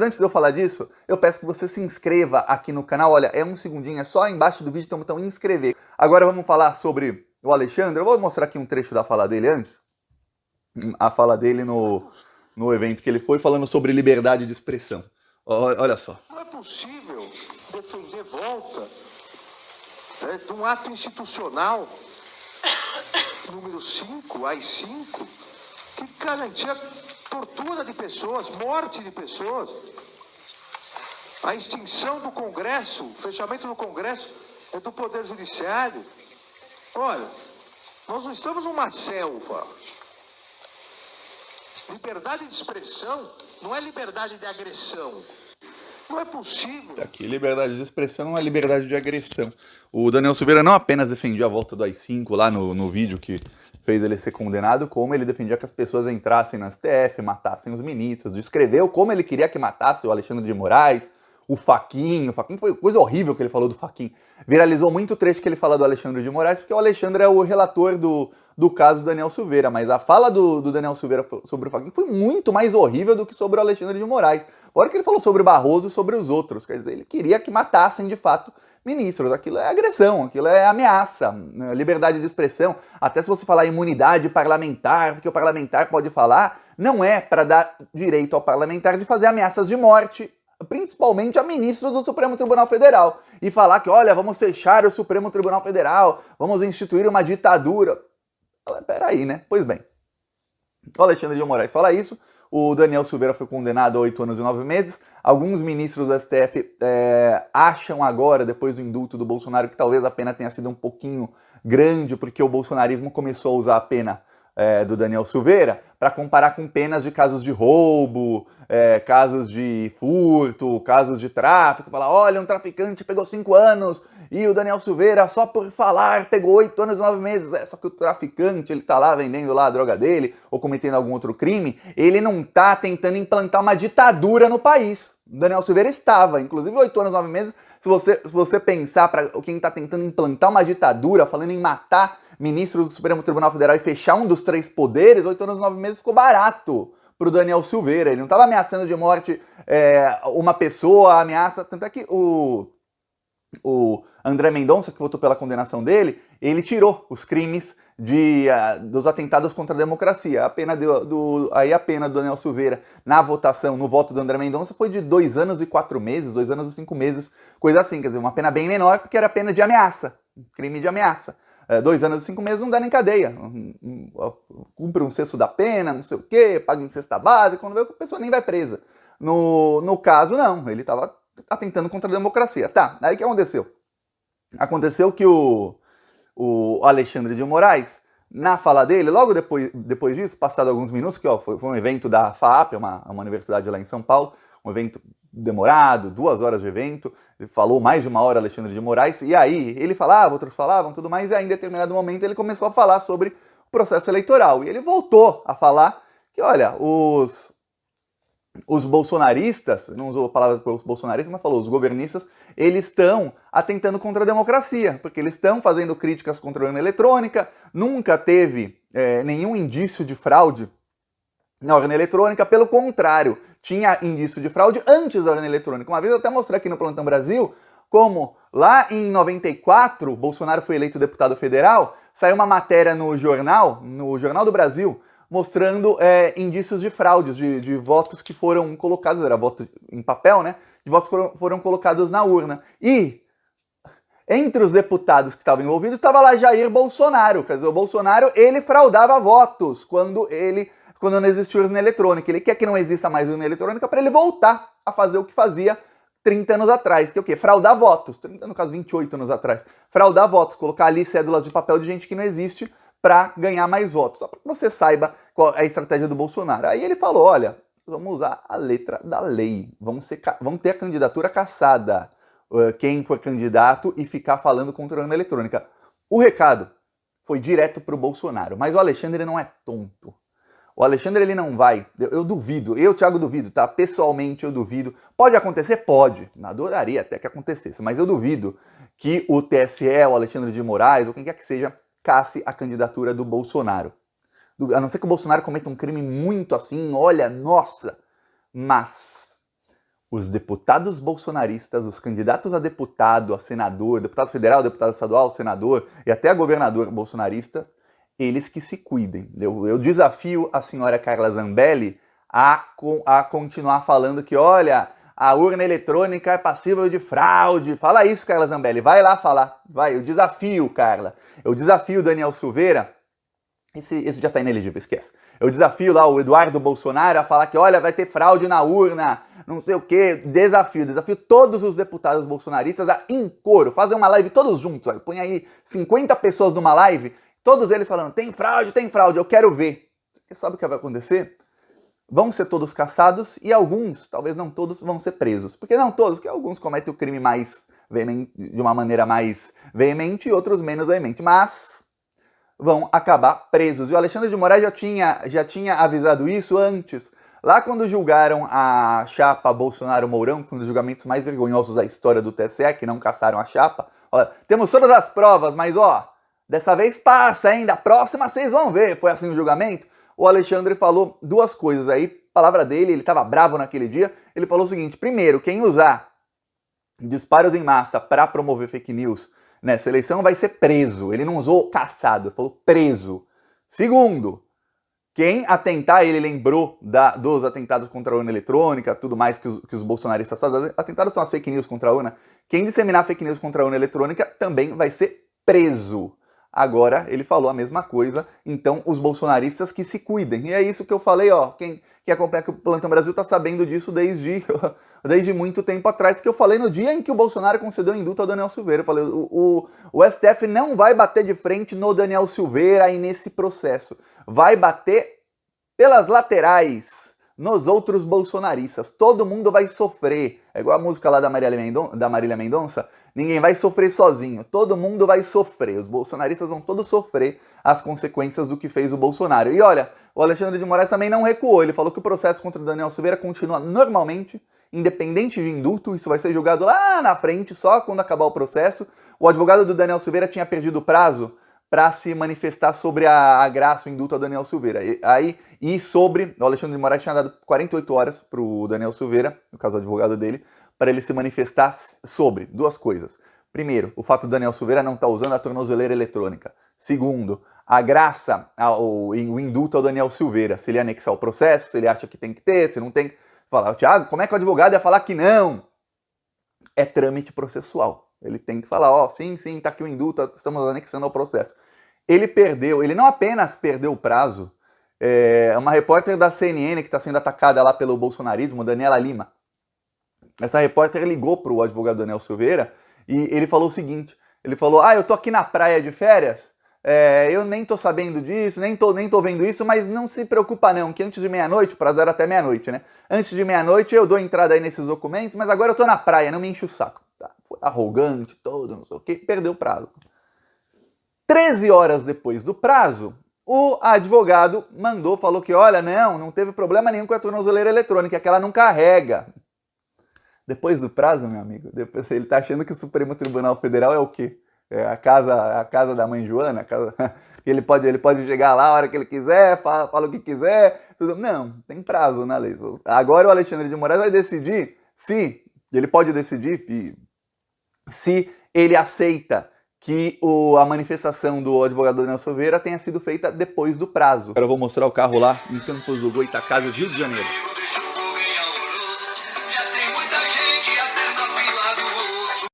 antes de eu falar disso, eu peço que você se inscreva aqui no canal. Olha, é um segundinho, é só embaixo do vídeo tem um botão inscrever. Agora vamos falar sobre o Alexandre. Eu vou mostrar aqui um trecho da fala dele antes. A fala dele no evento que ele foi, falando sobre liberdade de expressão. Olha só. Não é possível defender volta de um ato institucional número 5, AI-5, que garantia tortura de pessoas, morte de pessoas, a extinção do Congresso, o fechamento do Congresso do Poder Judiciário. Olha, nós não estamos numa selva. Liberdade de expressão não é liberdade de agressão. Não é possível. Aqui, liberdade de expressão não é liberdade de agressão. O Daniel Silveira não apenas defendia a volta do AI-5 lá no vídeo que fez ele ser condenado, como ele defendia que as pessoas entrassem na STF, matassem os ministros, descreveu como ele queria que matasse o Alexandre de Moraes, o Fachin. O Fachin foi coisa horrível que ele falou do Fachin. Viralizou muito o trecho que ele fala do Alexandre de Moraes, porque o Alexandre é o relator do caso do Daniel Silveira, mas a fala do Daniel Silveira sobre o Fachin foi muito mais horrível do que sobre o Alexandre de Moraes. Agora que ele falou sobre Barroso e sobre os outros, quer dizer, ele queria que matassem de fato ministros. Aquilo é agressão, aquilo é ameaça, né? Liberdade de expressão. Até se você falar imunidade parlamentar, porque o parlamentar pode falar, não é para dar direito ao parlamentar de fazer ameaças de morte, principalmente a ministros do Supremo Tribunal Federal. E falar que, olha, vamos fechar o Supremo Tribunal Federal, vamos instituir uma ditadura. Peraí, né? Pois bem, o Alexandre de Moraes fala isso. O Daniel Silveira foi condenado a 8 anos e 9 meses. Alguns ministros do STF acham agora, depois do indulto do Bolsonaro, que talvez a pena tenha sido um pouquinho grande, porque o bolsonarismo começou a usar a pena do Daniel Silveira para comparar com penas de casos de roubo, casos de furto, casos de tráfico. Falar, olha, um traficante pegou 5 anos e o Daniel Silveira, só por falar, pegou 8 anos e 9 meses. Só que o traficante, ele tá lá vendendo lá a droga dele ou cometendo algum outro crime, ele não tá tentando implantar uma ditadura no país. O Daniel Silveira estava, inclusive 8 anos e 9 meses, se você pensar para quem tá tentando implantar uma ditadura, falando em matar ministros do Supremo Tribunal Federal e fechar um dos 3 poderes, 8 anos e 9 meses ficou barato pro Daniel Silveira. Ele não estava ameaçando de morte uma pessoa, ameaça... Tanto é que o André Mendonça, que votou pela condenação dele, ele tirou os crimes dos atentados contra a democracia. A pena aí a pena do Daniel Silveira na votação, no voto do André Mendonça, foi de 2 anos e 4 meses, 2 anos e 5 meses, coisa assim. Quer dizer, uma pena bem menor, porque era pena de ameaça, crime de ameaça. 2 anos e 5 meses não dá nem cadeia. Cumpre um sexto da pena, não sei o quê, paga em cesta básica, quando vê, a pessoa nem vai presa. No caso, não, ele estava atentando contra a democracia. Tá, aí o que aconteceu? Aconteceu que o Alexandre de Moraes, na fala dele, logo depois disso, passado alguns minutos, que foi um evento da FAAP, uma universidade lá em São Paulo, um evento demorado, 2 horas de evento, ele falou mais de 1 hora, Alexandre de Moraes, e aí ele falava, outros falavam, tudo mais, e aí em determinado momento ele começou a falar sobre o processo eleitoral, e ele voltou a falar que, olha, os bolsonaristas, não usou a palavra pelos bolsonaristas, mas falou, os governistas, eles estão atentando contra a democracia, porque eles estão fazendo críticas contra a urna eletrônica, nunca teve nenhum indício de fraude na urna eletrônica, pelo contrário, tinha indício de fraude antes da urna eletrônica. Uma vez eu até mostrei aqui no Plantão Brasil como lá em 94, Bolsonaro foi eleito deputado federal, saiu uma matéria no Jornal do Brasil, mostrando indícios de fraudes, de votos que foram colocados, era voto em papel, né? De votos que foram colocados na urna. E entre os deputados que estavam envolvidos estava lá Jair Bolsonaro. Quer dizer, o Bolsonaro, ele fraudava votos quando não existia urna eletrônica. Ele quer que não exista mais urna eletrônica para ele voltar a fazer o que fazia 30 anos atrás, que é o quê? Fraudar votos. 30, no caso, 28 anos atrás. Fraudar votos, colocar ali cédulas de papel de gente que não existe para ganhar mais votos. Só para que você saiba qual é a estratégia do Bolsonaro. Aí ele falou, olha, vamos usar a letra da lei. Vamos ter a candidatura cassada. Quem for candidato e ficar falando contra a urna eletrônica. O recado foi direto para o Bolsonaro. Mas o Alexandre não é tonto. O Alexandre, ele não vai, eu duvido, Thiago, duvido, tá? Pessoalmente, eu duvido. Pode acontecer? Pode. Adoraria até que acontecesse, mas eu duvido que o TSE, o Alexandre de Moraes, ou quem quer que seja, casse a candidatura do Bolsonaro. A não ser que o Bolsonaro cometa um crime muito assim, olha, nossa. Mas os deputados bolsonaristas, os candidatos a deputado, a senador, deputado federal, deputado estadual, senador e até a governador bolsonaristas, eles que se cuidem. Eu desafio a senhora Carla Zambelli a continuar falando que, olha, a urna eletrônica é passível de fraude. Fala isso, Carla Zambelli. Vai lá falar. Vai, eu desafio, Carla. Eu desafio o Daniel Silveira. Esse já tá inelegível, esquece. Eu desafio lá o Eduardo Bolsonaro a falar que, olha, vai ter fraude na urna, não sei o quê. Desafio todos os deputados bolsonaristas a, em coro, fazer uma live todos juntos. Olha, põe aí 50 pessoas numa live, todos eles falando, tem fraude, eu quero ver. Você sabe o que vai acontecer? Vão ser todos caçados e alguns, talvez não todos, vão ser presos. Por que não todos? Porque alguns cometem o crime mais veemente, de uma maneira mais veemente e outros menos veemente. Mas vão acabar presos. E o Alexandre de Moraes já tinha avisado isso antes. Lá quando julgaram a chapa Bolsonaro-Mourão, que foi um dos julgamentos mais vergonhosos da história do TSE, que não caçaram a chapa. Olha, temos todas as provas, mas ó, dessa vez passa, hein? Da próxima vocês vão ver. Foi assim o julgamento. O Alexandre falou duas coisas aí, palavra dele, ele estava bravo naquele dia. Ele falou o seguinte: primeiro, quem usar disparos em massa para promover fake news nessa eleição vai ser preso. Ele não usou caçado, ele falou preso. Segundo, quem atentar, ele lembrou dos atentados contra a urna eletrônica, tudo mais que os bolsonaristas fazem. Atentados são as fake news contra a urna. Quem disseminar fake news contra a urna eletrônica também vai ser preso. Agora ele falou a mesma coisa, então os bolsonaristas que se cuidem. E é isso que eu falei, ó, quem acompanha o Plantão Brasil tá sabendo disso desde muito tempo atrás, que eu falei no dia em que o Bolsonaro concedeu indulto ao Daniel Silveira. Eu falei, o STF não vai bater de frente no Daniel Silveira aí nesse processo. Vai bater pelas laterais nos outros bolsonaristas. Todo mundo vai sofrer. É igual a música lá da Marília Mendonça. Ninguém vai sofrer sozinho, todo mundo vai sofrer. Os bolsonaristas vão todos sofrer as consequências do que fez o Bolsonaro. E olha, o Alexandre de Moraes também não recuou. Ele falou que o processo contra o Daniel Silveira continua normalmente, independente de indulto. Isso vai ser julgado lá na frente, só quando acabar o processo. O advogado do Daniel Silveira tinha perdido o prazo para se manifestar sobre a graça, o indulto ao Daniel Silveira. O Alexandre de Moraes tinha dado 48 horas para o Daniel Silveira, no caso o advogado dele, para ele se manifestar sobre duas coisas. Primeiro, o fato do Daniel Silveira não estar usando a tornozeleira eletrônica. Segundo, a graça, o indulto ao Daniel Silveira, se ele anexar o processo, se ele acha que tem que ter, se não tem. Falar, Thiago, como é que o advogado ia falar que não? É trâmite processual. Ele tem que falar, ó, sim, tá aqui o indulto, estamos anexando ao processo. Ele não apenas perdeu o prazo, uma repórter da CNN que está sendo atacada lá pelo bolsonarismo, Daniela Lima, essa repórter ligou para o advogado Daniel Silveira e ele falou o seguinte, ele falou, eu tô aqui na praia de férias, eu nem tô sabendo disso, nem tô vendo isso, mas não se preocupa não, que antes de meia-noite, o prazo era até meia-noite, né? Antes de meia-noite eu dou entrada aí nesses documentos, mas agora eu tô na praia, não me enche o saco. Tá, foi arrogante, todo, não sei o quê, perdeu o prazo. 13 horas depois do prazo, o advogado falou que, olha, não teve problema nenhum com a tornozeleira eletrônica, que ela não carrega. Depois do prazo, meu amigo, ele tá achando que o Supremo Tribunal Federal é o quê? É a casa da mãe Joana? Ele pode chegar lá a hora que ele quiser, fala o que quiser, tudo. Não, tem prazo na lei. Agora o Alexandre de Moraes vai decidir se ele aceita que a manifestação do advogado Daniel Silveira tenha sido feita depois do prazo. Agora eu vou mostrar o carro lá em Campos do Goytacazes, Rio de Janeiro.